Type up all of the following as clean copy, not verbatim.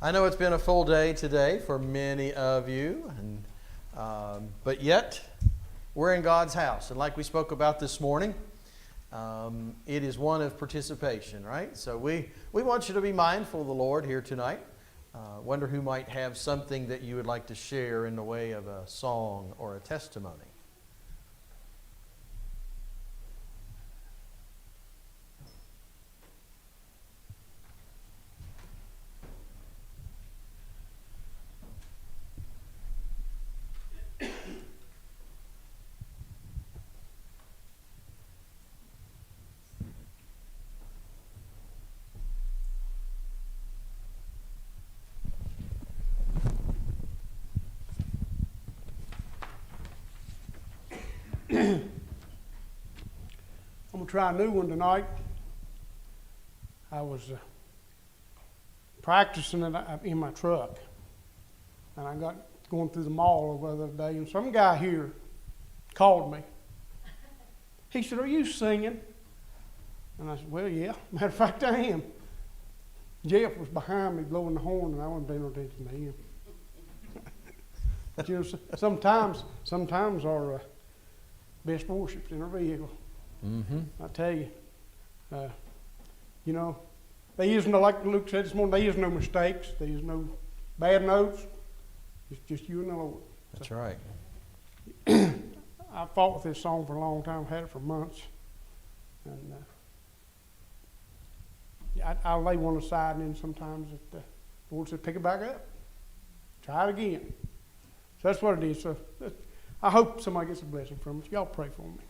I know it's been a full day today for many of you, but yet we're in God's house. And like we spoke about this morning, it is one of participation, right? So we want you to be mindful of the Lord here tonight. Wonder who might have something that you would like to share in the way of a song or a testimony. I'm going to try a new one tonight. I was practicing it in my truck, and I got going through the mall the other day, and some guy here called me. He said, "Are you singing?" And I said, "Well, yeah. Matter of fact, I am." Jeff was behind me blowing the horn, and I wasn't paying no attention to him. But you know, sometimes our best worship's in our vehicle. Mm-hmm. I tell you, you know, there is no, like Luke said this morning, there is no mistakes. There is no bad notes. It's just you and the Lord. That's right. I fought with this song for a long time. Had it for months. And I'll lay one aside, and then sometimes the Lord said, pick it back up. Try it again. So that's what it is. So I hope somebody gets a blessing from it. Y'all pray for me.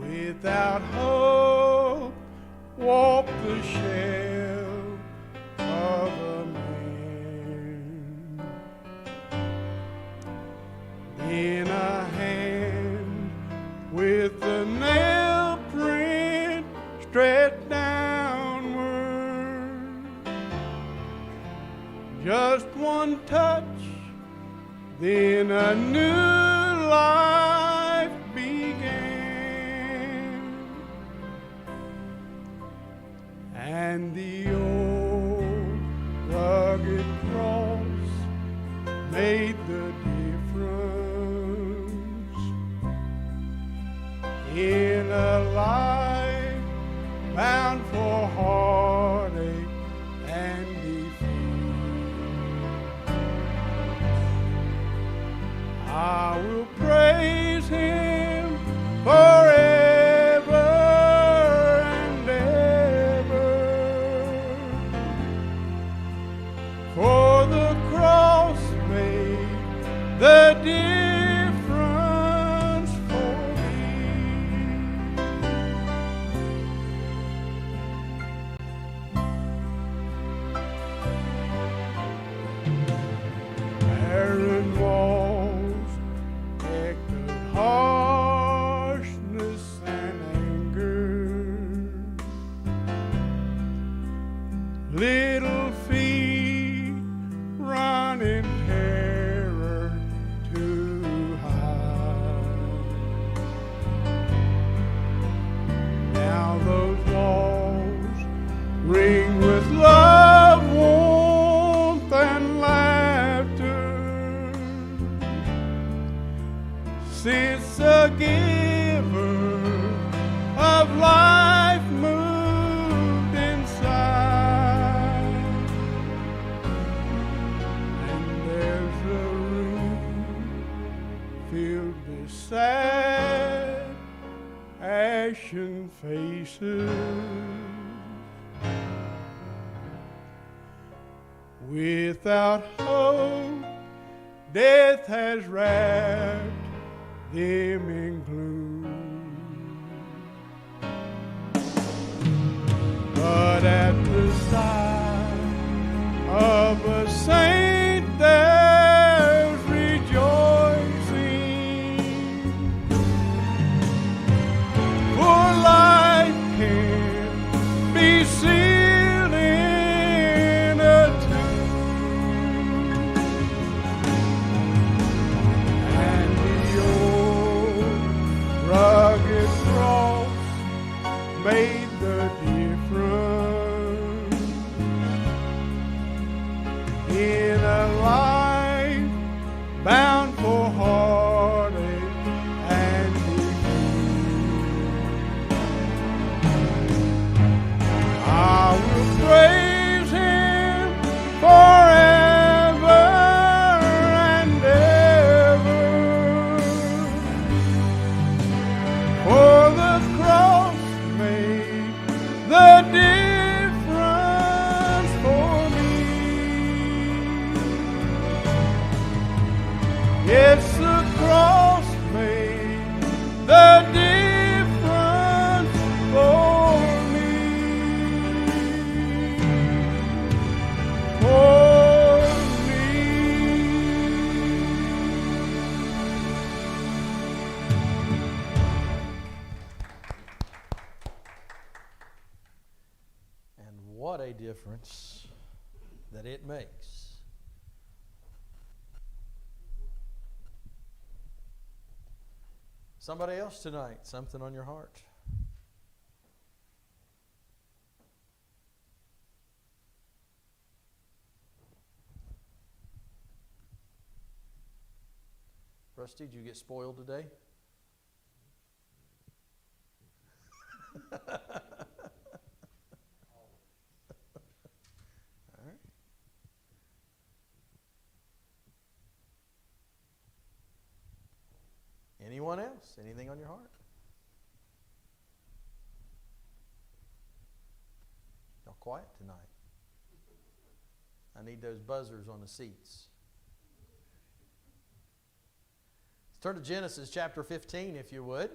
Without hope, walk the shell of a man. In a hand with the nail print stretched downward, just one touch, then a new life began. And the old rugged cross made the difference in a life bound for heartache and defeat. I will praise Him forever and ever, for the cross made the difference for me. Barren walls echoed harshness and anger. Little feet run in terror to hide. Now those walls ring with love, warmth, and laughter, since the giver of life moved inside. And there's a room filled with sad, ashen faces. Without hope, death has wrapped them in gloom. what a difference that it makes. Somebody else tonight, something on your heart? Rusty, did you get spoiled today? All right. Anyone else? Anything on your heart? Y'all quiet tonight. I need those buzzers on the seats. Let's turn to Genesis chapter 15, if you would.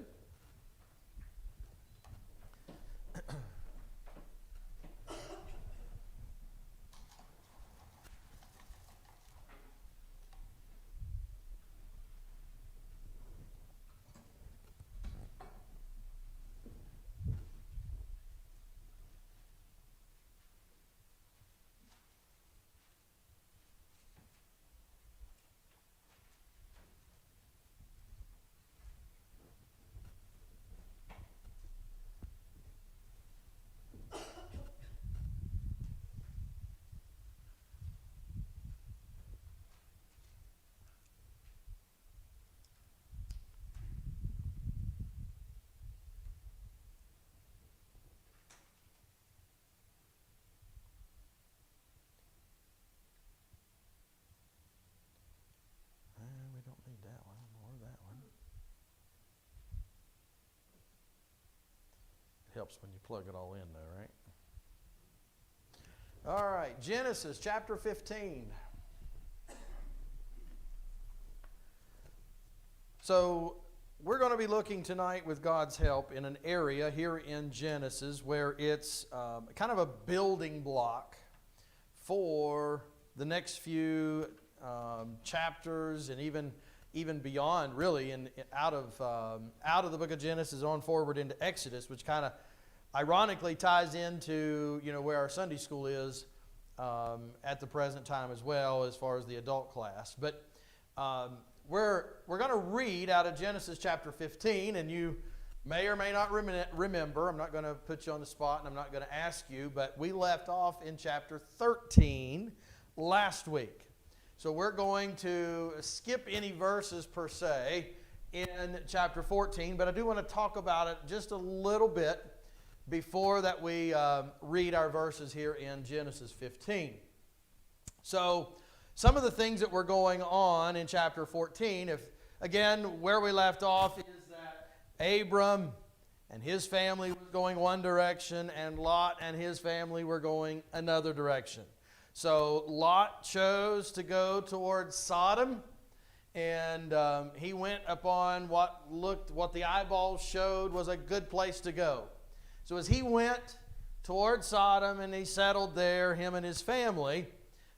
We don't need that one or that one. It helps when you plug it all in, though, right? All right, Genesis chapter 15. So we're going to be looking tonight with God's help in an area here in Genesis where it's kind of a building block for the next few chapters and even beyond, really, and out of the book of Genesis on forward into Exodus, which kind of ironically ties into where our Sunday school is at the present time as well, as far as the adult class. But we're going to read out of Genesis chapter 15, and you may or may not remember. I'm not going to put you on the spot, and I'm not going to ask you, but we left off in chapter 13 last week. So we're going to skip any verses per se in chapter 14, but I do want to talk about it just a little bit before that we read our verses here in Genesis 15. So some of the things that were going on in chapter 14, again, where we left off is that Abram and his family was going one direction, and Lot and his family were going another direction. So Lot chose to go towards Sodom, and he went upon what the eyeballs showed was a good place to go. So as he went towards Sodom and he settled there, him and his family,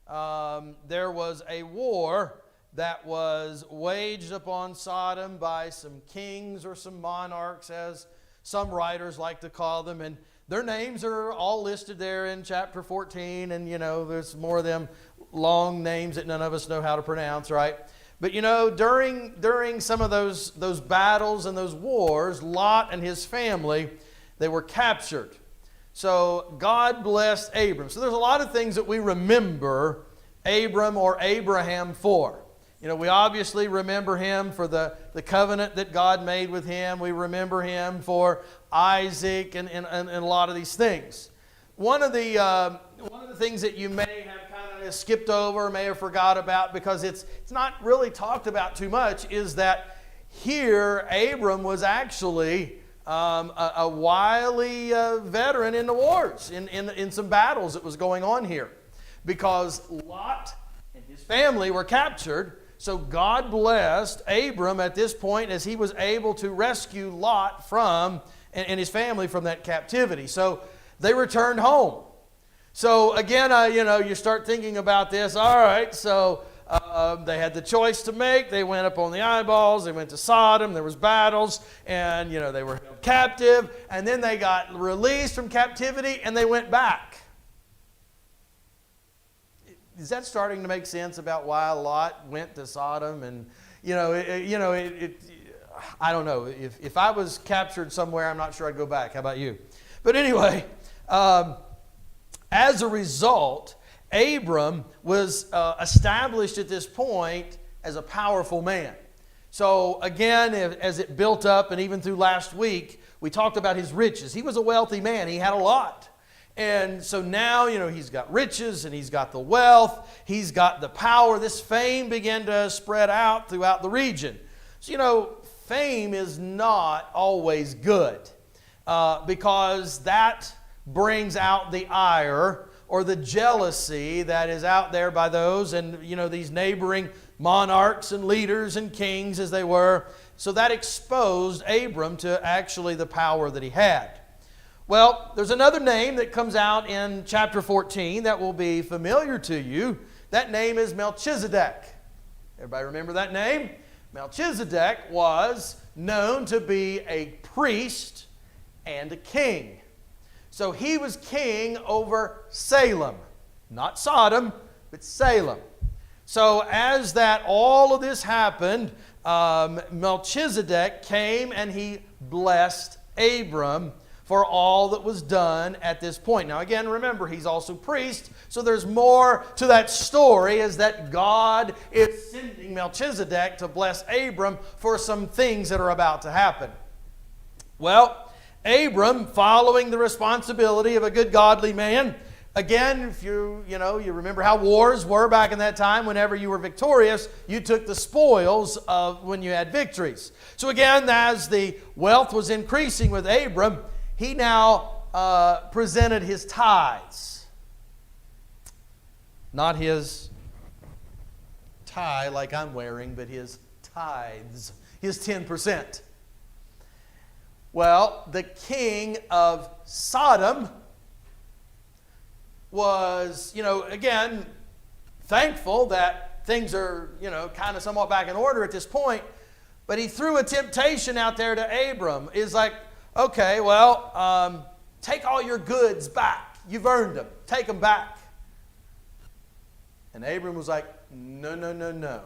there was a war that was waged upon Sodom by some kings or some monarchs, as some writers like to call them, and their names are all listed there in chapter 14, and there's more of them long names that none of us know how to pronounce, right? But during some of those battles and those wars, Lot and his family, they were captured. So God blessed Abram. So there's a lot of things that we remember Abram or Abraham for. We obviously remember him for the covenant that God made with him. We remember him for Isaac and a lot of these things. One of the things that you may have kind of skipped over, may have forgot about, because it's not really talked about too much, is that here Abram was actually a wily veteran in the wars, in some battles that was going on here. Because Lot and his family were captured, so God blessed Abram at this point as he was able to rescue Lot and his family from that captivity. So they returned home. So again, you start thinking about this. All right, so they had the choice to make. They went up on the eyeballs. They went to Sodom. There was battles, and they were captive. And then they got released from captivity, and they went back. is that starting to make sense about why Lot went to Sodom? And I don't know. If I was captured somewhere, I'm not sure I'd go back. How about you? But anyway, as a result, Abram was established at this point as a powerful man. So again, as it built up, and even through last week, we talked about his riches. He was a wealthy man. He had a lot. And so now, he's got riches and he's got the wealth. He's got the power. This fame began to spread out throughout the region. So, fame is not always good because that brings out the ire or the jealousy that is out there by those and, these neighboring monarchs and leaders and kings as they were. So that exposed Abram to actually the power that he had. Well, there's another name that comes out in chapter 14 that will be familiar to you. That name is Melchizedek. Everybody remember that name? Melchizedek was known to be a priest and a king. So he was king over Salem. Not Sodom, but Salem. So as that all of this happened, Melchizedek came and he blessed Abram for all that was done at this point. Now again, remember, he's also priest, so there's more to that story, is that God is sending Melchizedek to bless Abram for some things that are about to happen. Well, Abram, following the responsibility of a good godly man, again, if you remember how wars were back in that time, whenever you were victorious, you took the spoils of when you had victories. So again, as the wealth was increasing with Abram, he now presented his tithes. Not his tie like I'm wearing, but his tithes, his 10%. Well, the king of Sodom was, again, thankful that things are, kind of somewhat back in order at this point. But he threw a temptation out there to Abram. Is like, okay, well, take all your goods back. You've earned them. Take them back. And Abram was like, no.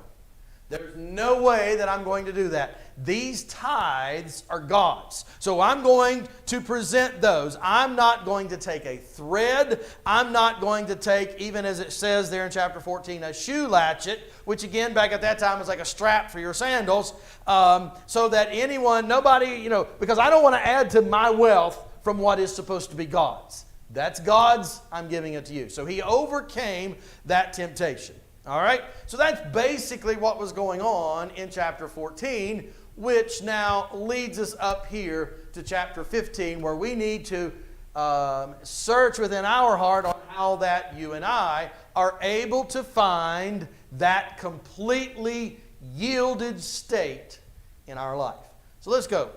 There's no way that I'm going to do that. These tithes are God's. So I'm going to present those. I'm not going to take a thread. I'm not going to take, even as it says there in chapter 14, a shoe latchet, which again, back at that time was like a strap for your sandals, so that nobody, because I don't want to add to my wealth from what is supposed to be God's. That's God's. I'm giving it to you. So he overcame that temptation. All right, so that's basically what was going on in chapter 14, which now leads us up here to chapter 15, where we need to search within our heart on how that you and I are able to find that completely yielded state in our life. So let's go.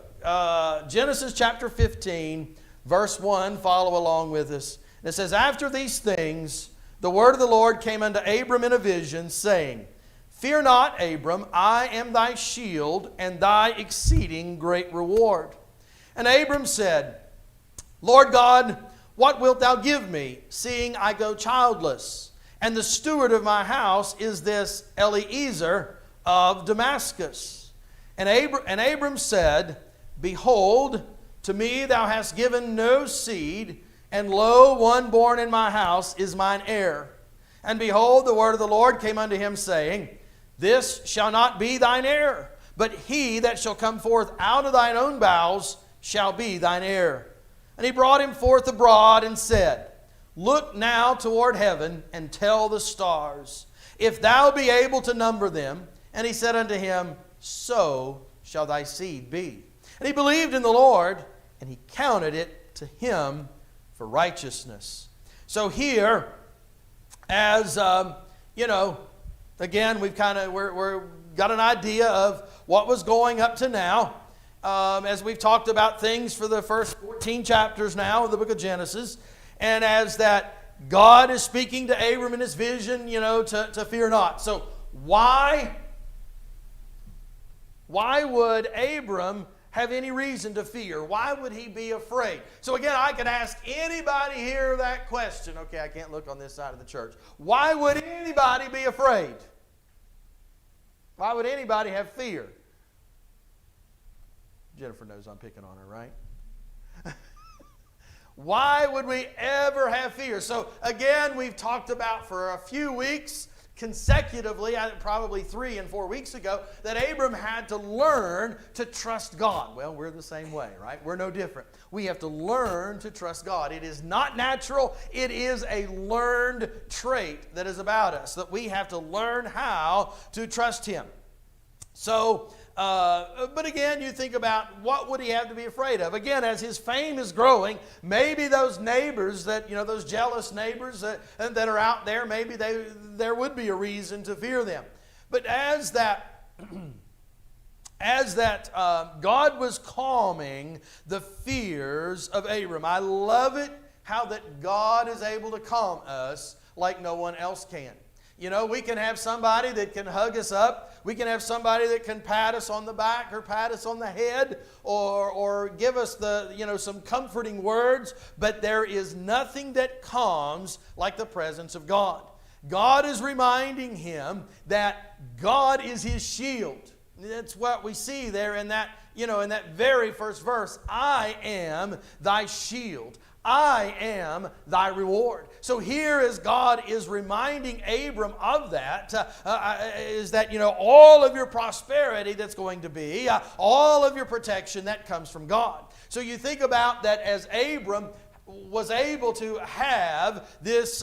Genesis chapter 15, verse 1, follow along with us. And it says, "After these things, the word of the Lord came unto Abram in a vision, saying, Fear not, Abram, I am thy shield and thy exceeding great reward. And Abram said, Lord God, what wilt thou give me, seeing I go childless? And the steward of my house is this Eliezer of Damascus. And Abram said, Behold, to me thou hast given no seed, and lo, one born in my house is mine heir. And behold, the word of the Lord came unto him, saying, This shall not be thine heir, but he that shall come forth out of thine own bowels shall be thine heir. And he brought him forth abroad and said, Look now toward heaven, and tell the stars, if thou be able to number them. And he said unto him, So shall thy seed be. And he believed in the Lord, and he counted it to him for righteousness. So here, as again, we've we're got an idea of what was going up to now. As we've talked about things for the first 14 chapters now of the book of Genesis, and as that God is speaking to Abram in his vision, to fear not. So why would Abram have any reason to fear? Why would he be afraid? So again, I could ask anybody here that question. Okay, I can't look on this side of the church. Why would anybody be afraid? Why would anybody have fear? Jennifer knows I'm picking on her, right? Why would we ever have fear? So again, we've talked about for a few weeks consecutively, probably 3 and 4 weeks ago, that Abram had to learn to trust God. Well, we're the same way, right? We're no different. We have to learn to trust God. It is not natural. It is a learned trait that is about us, that we have to learn how to trust Him. So, but again, you think about what would he have to be afraid of? Again, as his fame is growing, maybe those neighbors that, those jealous neighbors that are out there, maybe there would be a reason to fear them. But as that God was calming the fears of Abram, I love it how that God is able to calm us like no one else can. We can have somebody that can hug us up. We can have somebody that can pat us on the back or pat us on the head or give us some comforting words. But there is nothing that calms like the presence of God. God is reminding him that God is his shield. That's what we see there in that, in that very first verse. I am thy shield. I am thy reward. So here as God is reminding Abram of that, is that, all of your prosperity that's going to be, all of your protection that comes from God. So you think about that as Abram was able to have this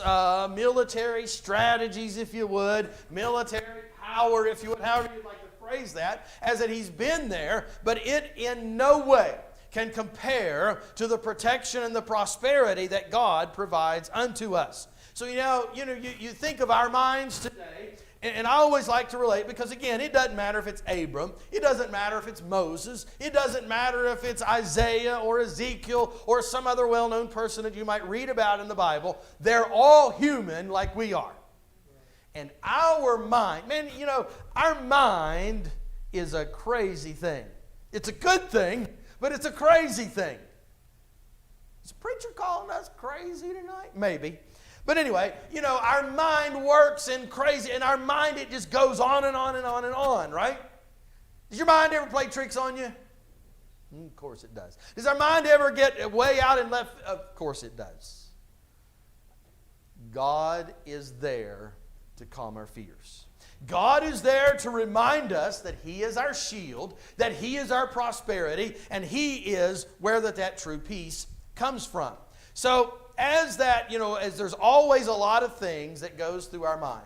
military strategies, if you would, military power, if you would, however you'd like to phrase that, as that he's been there, but it in no way can compare to the protection and the prosperity that God provides unto us. So, you think of our minds today, and I always like to relate because, again, it doesn't matter if it's Abram. It doesn't matter if it's Moses. It doesn't matter if it's Isaiah or Ezekiel or some other well-known person that you might read about in the Bible. They're all human like we are. And our mind, our mind is a crazy thing. It's a good thing, but it's a crazy thing. Is the preacher calling us crazy tonight? Maybe. But anyway, our mind works in crazy, and our mind, it just goes on and on and on and on, right? Does your mind ever play tricks on you? Of course it does. Does our mind ever get way out and left? Of course it does. God is there to calm our fears. God is there to remind us that He is our shield, that He is our prosperity, and He is where that true peace comes from. So as that, as there's always a lot of things that goes through our minds,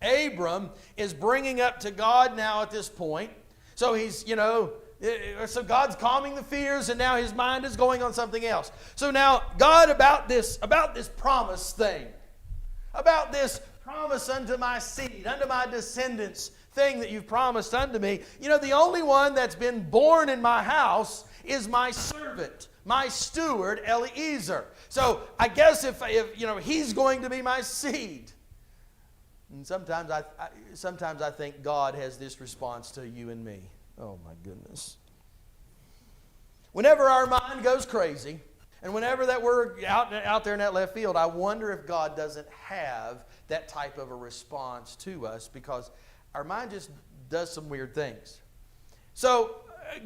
Abram is bringing up to God now at this point. So he's, so God's calming the fears, and now his mind is going on something else. So now God, about this promise thing, about this promise unto my seed, unto my descendants thing that you've promised unto me. The only one that's been born in my house is my servant, my steward, Eliezer. So I guess if he's going to be my seed. And sometimes I think God has this response to you and me. Oh my goodness. Whenever our mind goes crazy, and whenever that we're out there in that left field, I wonder if God doesn't have that type of a response to us, because our mind just does some weird things. So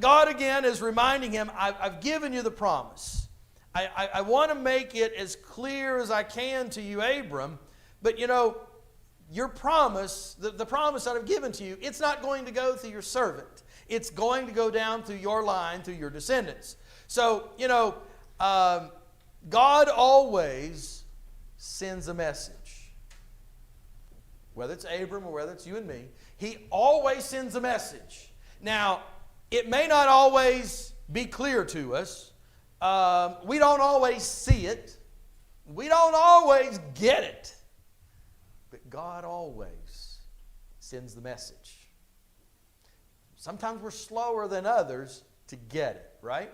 God again is reminding him, I've given you the promise. I want to make it as clear as I can to you, Abram, but your promise, the promise that I've given to you, it's not going to go through your servant. It's going to go down through your line, through your descendants. So, God always sends a message. Whether it's Abram or whether it's you and me, He always sends a message. Now, it may not always be clear to us. We don't always see it. We don't always get it. But God always sends the message. Sometimes we're slower than others to get it, right?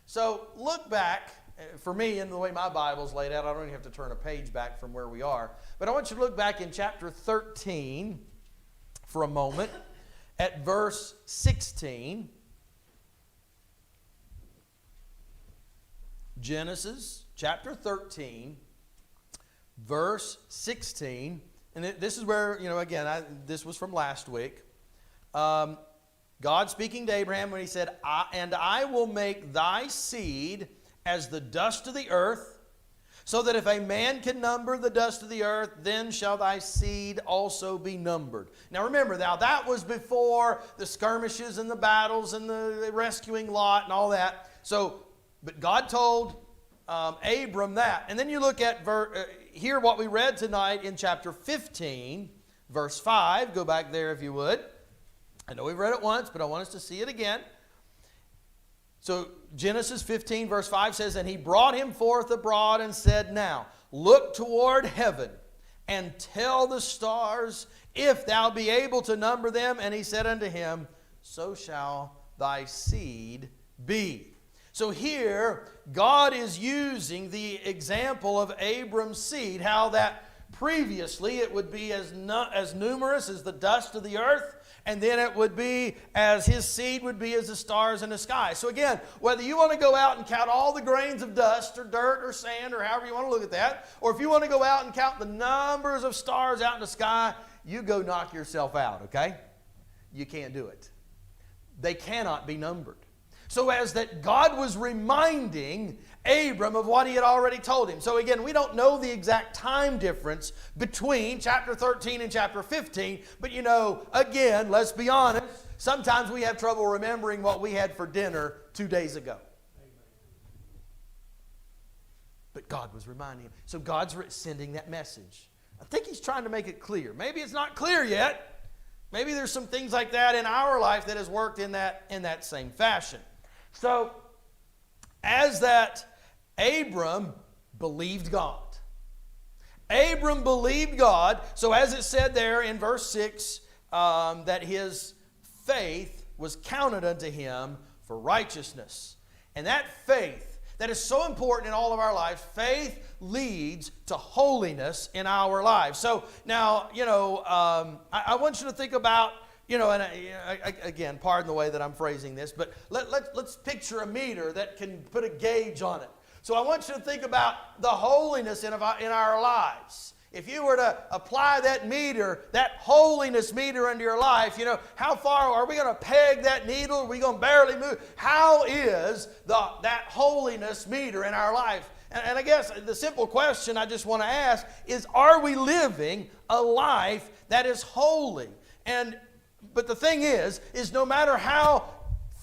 So look back, for me, in the way my Bible's laid out, I don't even have to turn a page back from where we are. But I want you to look back in chapter 13 for a moment at verse 16. Genesis chapter 13, verse 16. And this is where, again, this was from last week. God speaking to Abraham when he said, "And I will make thy seed as the dust of the earth, so that if a man can number the dust of the earth, then shall thy seed also be numbered." Now remember, that was before the skirmishes and the battles and the rescuing Lot and all that. But God told Abram that. And then you look at here what we read tonight in chapter 15, verse 5. Go back there if you would. I know we've read it once, but I want us to see it again. So Genesis 15, verse 5 says, "And he brought him forth abroad and said, Now look toward heaven and tell the stars, if thou be able to number them. And he said unto him, So shall thy seed be." So here, God is using the example of Abram's seed, how that previously it would be as numerous as the dust of the earth, and then it would be as his seed would be as the stars in the sky. So again, whether you want to go out and count all the grains of dust or dirt or sand or however you want to look at that, or if you want to go out and count the numbers of stars out in the sky, you go knock yourself out, okay? You can't do it. They cannot be numbered. So as that God was reminding Abram of what he had already told him. So again, we don't know the exact time difference between chapter 13 and chapter 15. But again, let's be honest, sometimes we have trouble remembering what we had for dinner 2 days ago. But God was reminding him. So God's sending that message. I think he's trying to make it clear. Maybe it's not clear yet. Maybe there's some things like that in our life that has worked in that same fashion. So, as that, Abram believed God. Abram believed God. So as it said there in verse 6, that his faith was counted unto him for righteousness. And that faith, that is so important in all of our lives, faith leads to holiness in our lives. So now, I want you to think about, again, pardon the way that I'm phrasing this, but let's picture a meter that can put a gauge on it. So I want you to think about the holiness in our lives. If you were to apply that meter, that holiness meter into your life, how far are we going to peg that needle? Are we going to barely move? How is that holiness meter in our life? And I guess the simple question I just want to ask is, are we living a life that is holy? But the thing is no matter how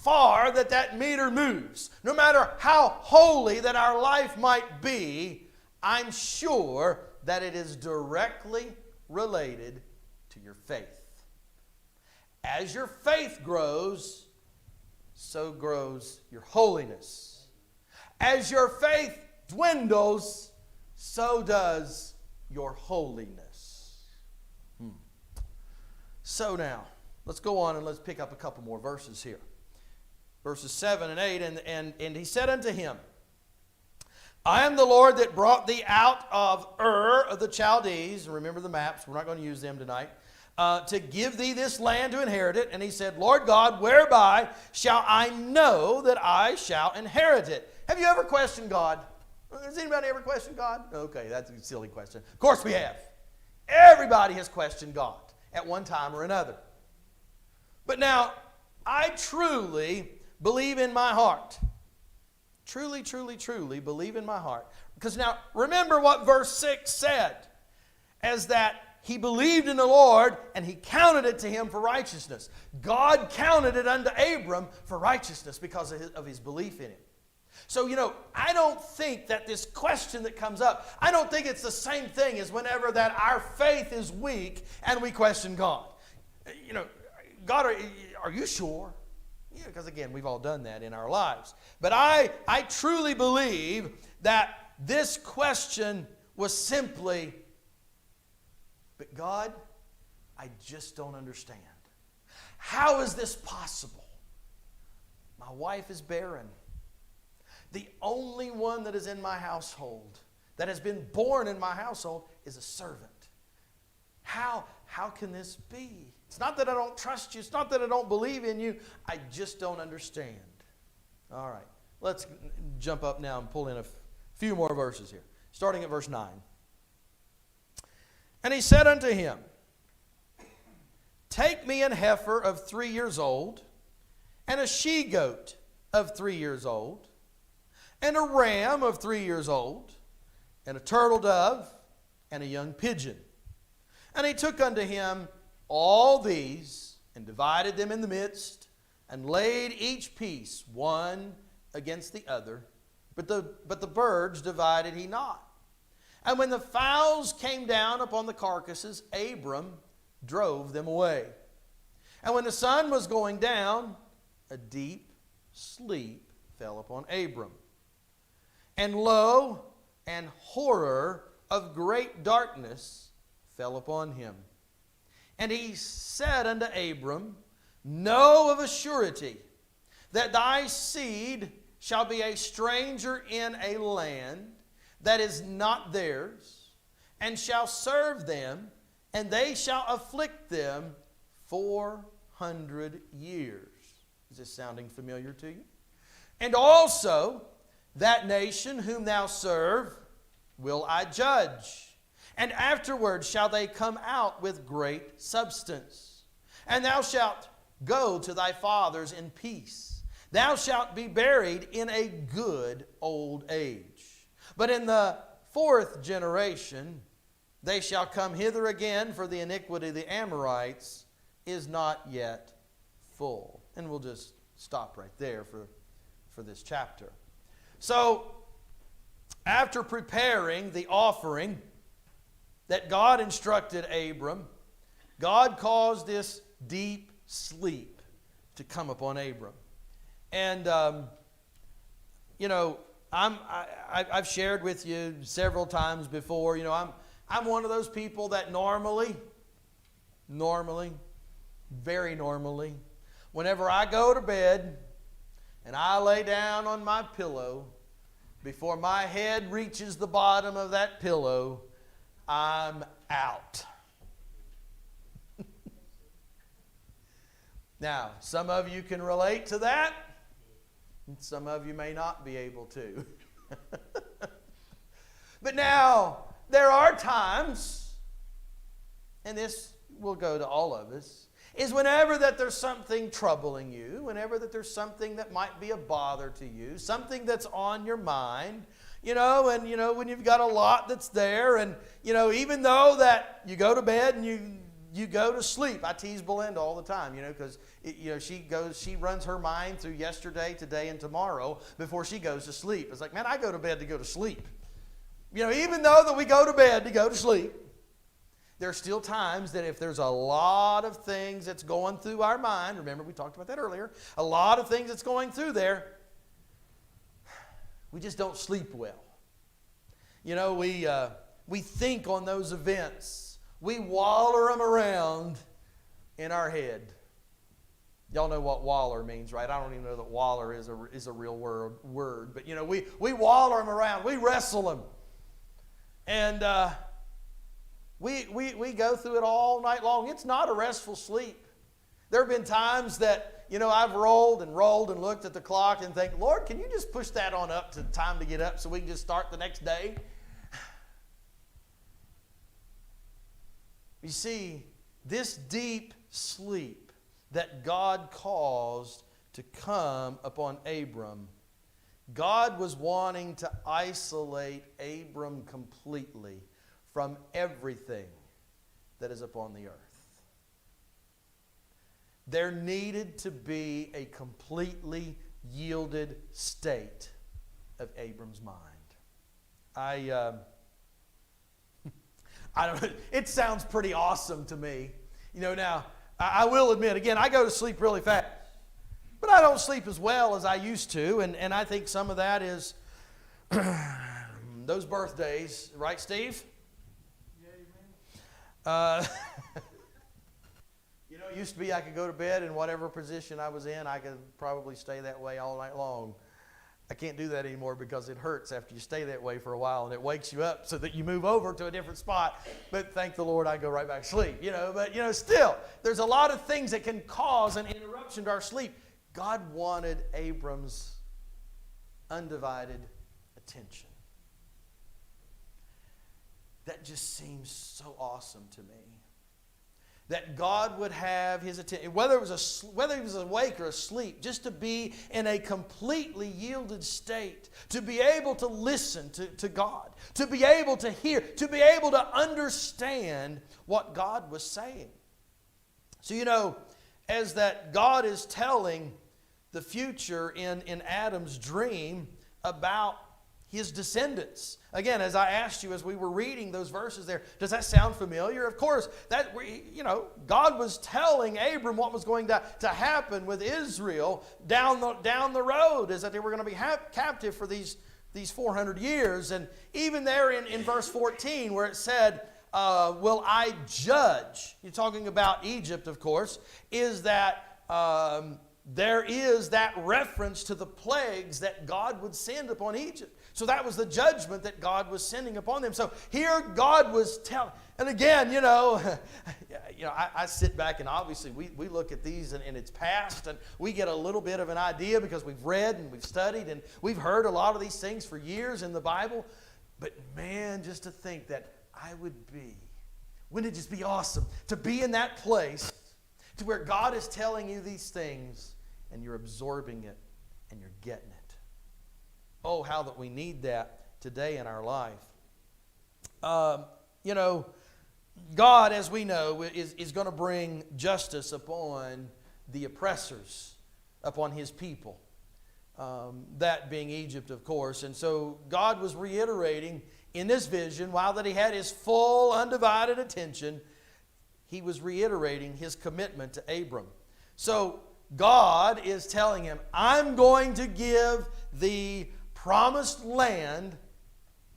far that meter moves, no matter how holy that our life might be, I'm sure that it is directly related to your faith. As your faith grows, so grows your holiness. As your faith dwindles, so does your holiness. So now, let's go on and let's pick up a couple more verses here. Verses 7 and 8, and he said unto him, I am the Lord that brought thee out of Ur of the Chaldees. Remember the maps, we're not going to use them tonight. To give thee this land to inherit it. And he said, Lord God, whereby shall I know that I shall inherit it? Have you ever questioned God? Has anybody ever questioned God? Okay, that's a silly question. Of course we have. Everybody has questioned God at one time or another. But now, I truly believe in my heart. Truly, truly, truly believe in my heart. Because now, remember what verse 6 said. As that he believed in the Lord, and he counted it to him for righteousness. God counted it unto Abram for righteousness because of his belief in him. So, I don't think that this question that comes up, I don't think it's the same thing as whenever that our faith is weak and we question God. God, are you sure? Because again, we've all done that in our lives. But I truly believe that this question was simply, but God, I just don't understand. How is this possible? My wife is barren. The only one that is in my household, that has been born in my household, is a servant. How can this be? It's not that I don't trust you. It's not that I don't believe in you. I just don't understand. All right. let's jump up now and pull in a few more verses here. Starting at verse 9. And he said unto him, Take me an heifer of 3 years old, and a she-goat of 3 years old, and a ram of 3 years old, and a turtle dove, and a young pigeon. And he took unto him all these, and divided them in the midst, and laid each piece one against the other. But the birds divided he not. And when the fowls came down upon the carcasses, Abram drove them away. And when the sun was going down, a deep sleep fell upon Abram. And lo, an horror of great darkness fell upon him. And he said unto Abram, Know of a surety that thy seed shall be a stranger in a land that is not theirs, and shall serve them, and they shall afflict them 400 years. Is this sounding familiar to you? And also that nation whom thou serve will I judge, and afterward shall they come out with great substance. And thou shalt go to thy fathers in peace. Thou shalt be buried in a good old age. But in the 4th generation they shall come hither again, for the iniquity of the Amorites is not yet full. And we'll just stop right there for this chapter. So, after preparing the offering that God instructed Abram, God caused this deep sleep to come upon Abram. And, I've shared with you several times before, I'm one of those people that normally, very normally, whenever I go to bed and I lay down on my pillow, before my head reaches the bottom of that pillow, I'm out. Now, some of you can relate to that. Some of you may not be able to. But now, there are times, and this will go to all of us, is whenever that there's something troubling you, whenever that there's something that might be a bother to you, something that's on your mind, when you've got a lot that's there, and, even though that you go to bed and you go to sleep. I tease Belinda all the time, because she runs her mind through yesterday, today, and tomorrow before she goes to sleep. It's like, man, I go to bed to go to sleep. Even though that we go to bed to go to sleep, there are still times that if there's a lot of things that's going through our mind, remember we talked about that earlier, a lot of things that's going through there, we just don't sleep well. We think on those events. We waller them around in our head. Y'all know what waller means, right? I don't even know that waller is a real word. But, we waller them around. We wrestle them. And we go through it all night long. It's not a restful sleep. There have been times that, I've rolled and looked at the clock and think, Lord, can you just push that on up to time to get up so we can just start the next day? You see, this deep sleep that God caused to come upon Abram, God was wanting to isolate Abram completely from everything that is upon the earth. There needed to be a completely yielded state of Abram's mind. I don't know, it sounds pretty awesome to me. Now, I will admit, again, I go to sleep really fast. But I don't sleep as well as I used to, and I think some of that is those birthdays, right, Steve? Yeah, amen. It used to be I could go to bed in whatever position I was in, I could probably stay that way all night long. I can't do that anymore because it hurts after you stay that way for a while, and it wakes you up so that you move over to a different spot. But thank the Lord I go right back to sleep, But, still, there's a lot of things that can cause an interruption to our sleep. God wanted Abram's undivided attention. That just seems so awesome to me. That God would have His attention, whether he was awake or asleep, just to be in a completely yielded state, to be able to listen to God, to be able to hear, to be able to understand what God was saying. So, as that God is telling the future in Adam's dream about his descendants. Again, as I asked you as we were reading those verses there, does that sound familiar? Of course, God was telling Abram what was going to happen with Israel down the road, is that they were going to be captive for these 400 years. And even there in verse 14 where it said, will I judge? You're talking about Egypt, of course, is that there is that reference to the plagues that God would send upon Egypt. So that was the judgment that God was sending upon them. So here God was telling, and again, I sit back and obviously we look at these in its past and we get a little bit of an idea because we've read and we've studied and we've heard a lot of these things for years in the Bible. But man, just to think that wouldn't it just be awesome to be in that place to where God is telling you these things and you're absorbing it and you're getting it. Oh, how that we need that today in our life. God, as we know, is going to bring justice upon the oppressors, upon His people. That being Egypt, of course. And so God was reiterating in this vision, while that He had His full, undivided attention, He was reiterating His commitment to Abram. So God is telling him, I'm going to give the promised land,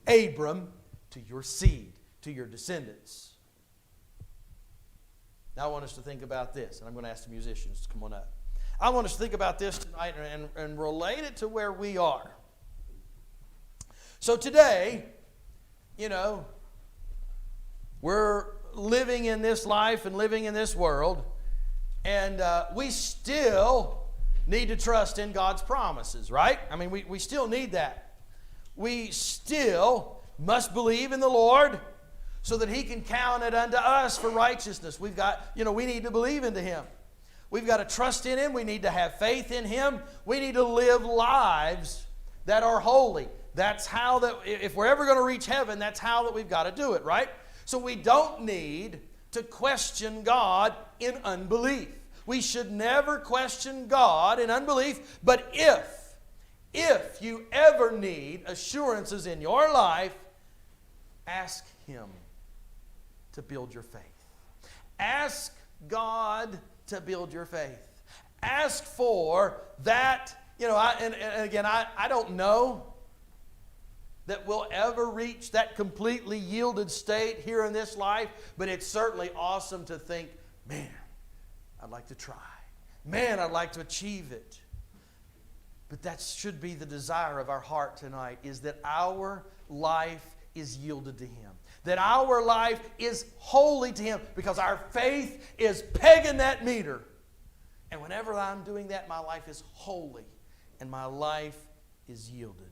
Abram, to your seed, to your descendants. Now I want us to think about this, and I'm going to ask the musicians to come on up. I want us to think about this tonight and relate it to where we are. So today, we're living in this life and living in this world, and we still need to trust in God's promises, right? I mean, we still need that. We still must believe in the Lord so that He can count it unto us for righteousness. We've got, we need to believe into Him. We've got to trust in Him. We need to have faith in Him. We need to live lives that are holy. That's how that, if we're ever going to reach heaven, that's how that we've got to do it, right? So we don't need to question God in unbelief. We should never question God in unbelief, but if you ever need assurances in your life, ask Him to build your faith. Ask God to build your faith. Ask for that, and again, I don't know that we'll ever reach that completely yielded state here in this life, but it's certainly awesome to think, man, I'd like to try. Man, I'd like to achieve it. But that should be the desire of our heart tonight, is that our life is yielded to Him. That our life is holy to Him, because our faith is pegging that meter. And whenever I'm doing that, my life is holy and my life is yielded.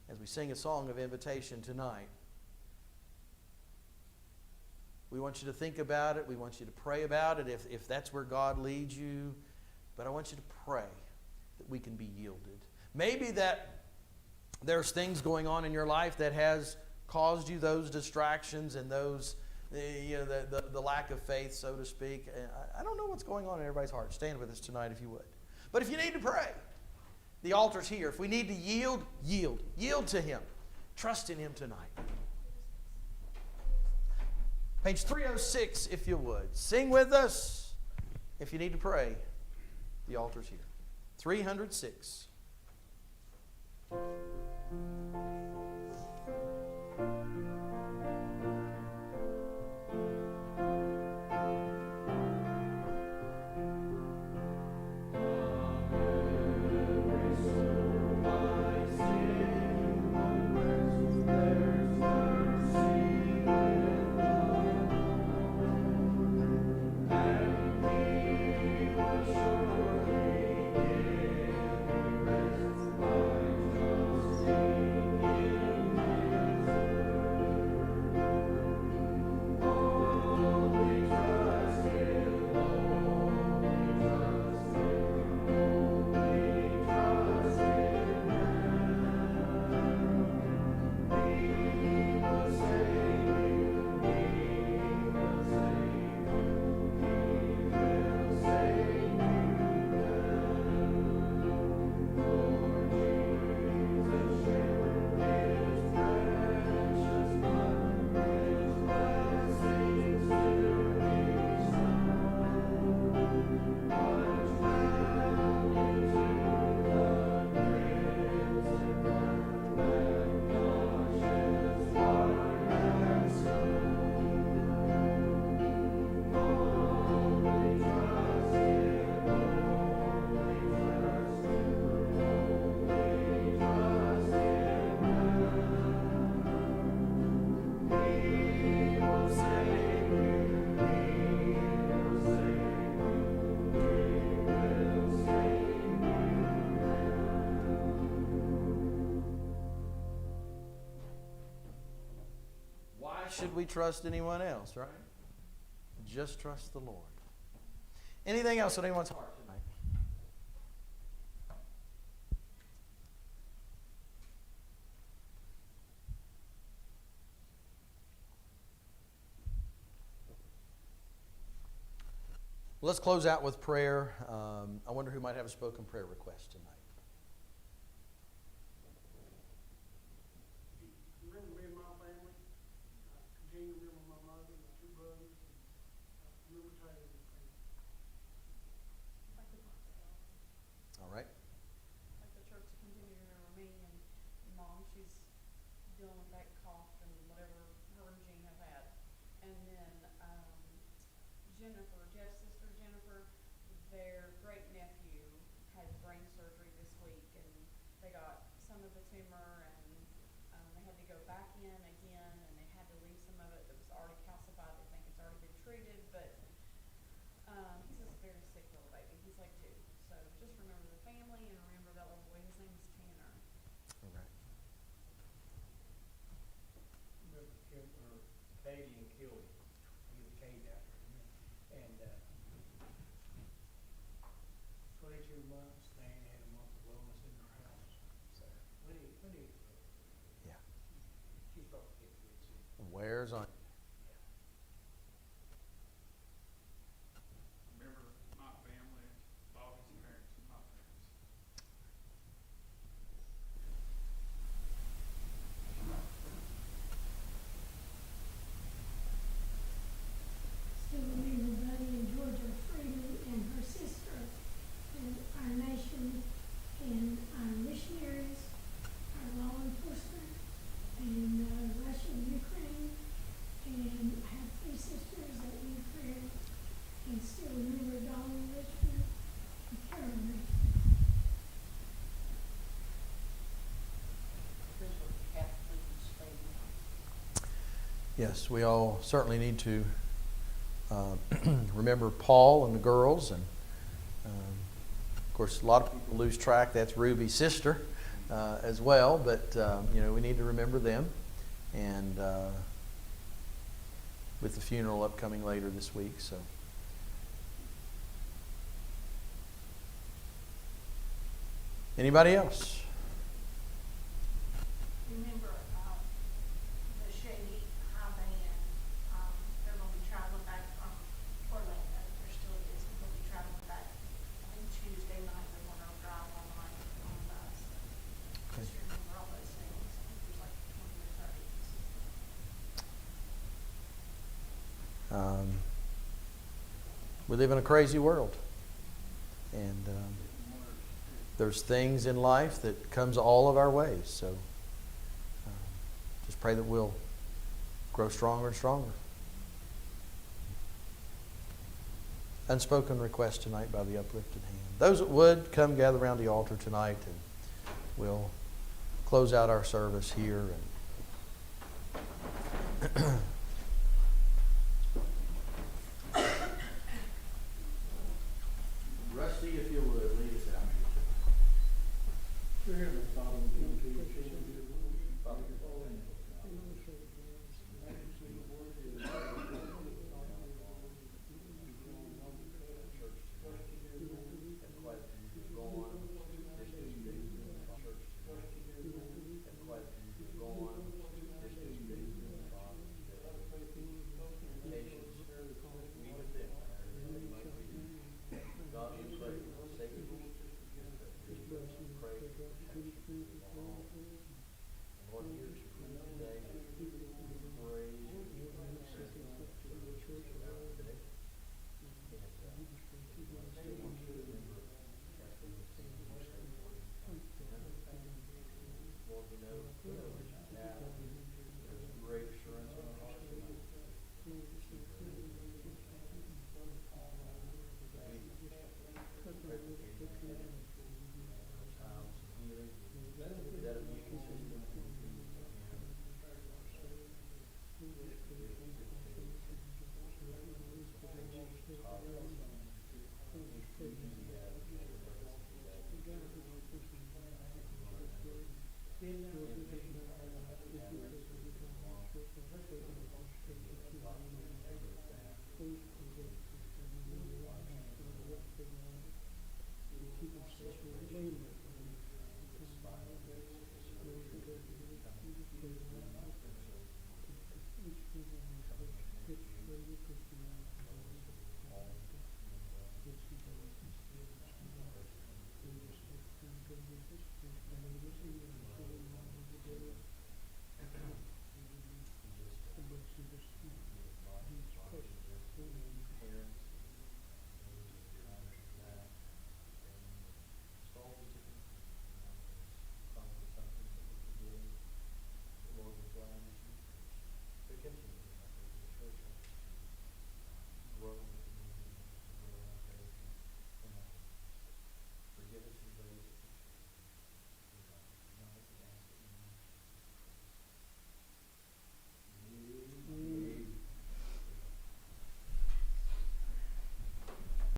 As we sing a song of invitation tonight, we want you to think about it. We want you to pray about it if that's where God leads you. But I want you to pray that we can be yielded. Maybe that there's things going on in your life that has caused you those distractions and those, the lack of faith, so to speak. I don't know what's going on in everybody's heart. Stand with us tonight if you would. But if you need to pray, the altar's here. If we need to yield, yield. Yield to Him. Trust in Him tonight. Page 306, if you would. Sing with us. If you need to pray, the altar's here. 306. should we trust anyone else, right? Just trust the Lord. Anything else on anyone's heart tonight? Let's close out with prayer. I wonder who might have a spoken prayer request tonight. Remember me and my family. Continue to remember my mother, my two brothers, and remember Taylor and family. All right. Like the church continue to remember me and mom, she's dealing with that cough and whatever her and Jean have had. And then Jennifer, Jeff's sister Jennifer, their great nephew had brain surgery this week, and they got some of the tumor, and they had to go back in again, and they had to leave some of it that was already calcified. They think it's already been treated, but he's a very sick little baby. He's like 2. So just remember the family and remember that little boy. His name is Tanner. All right. Remember Kim, or Katie and Kelly, he was Kate after him, and 22 months, they ain't had a month of wellness in their house. So we need, Yeah. she's probably getting good soon. Wears on. Remember my family, Bobby's parents, and my parents. Still remember Buddy and Georgia Freeman and her sister, and our nation, and our missionaries, our law enforcement, and Russia, Ukraine, and I have 3 sisters that need prayer, and still remember Donald Richmond and Carol Richmond. Yes, we all certainly need to remember Paul and the girls, and of course a lot of people lose track. That's Ruby's sister as well, but we need to remember them, and with the funeral upcoming later this week. So, anybody else? Remember, the Shady High Band, they're gonna be traveling back from Orlando. They're still at Disney, they'll be traveling back, I think Tuesday night, they're gonna drive all night on the bus. Okay. Just remember all those things, I think there's like 20 or 30. We live in a crazy world, and there's things in life that comes all of our ways. So just pray that we'll grow stronger and stronger. Unspoken request tonight by the uplifted hand. Those that would, come gather around the altar tonight, and we'll close out our service here. And Rusty, if you would, lead us out. Dear Heavenly Father, we come to you, Father, Lord, here's your prayer today. Praise you. Today. And still want you to remember Kathleen and Tim and your Savior, Lord, we know now there's great assurance in our hearts tonight. We pray for Katie.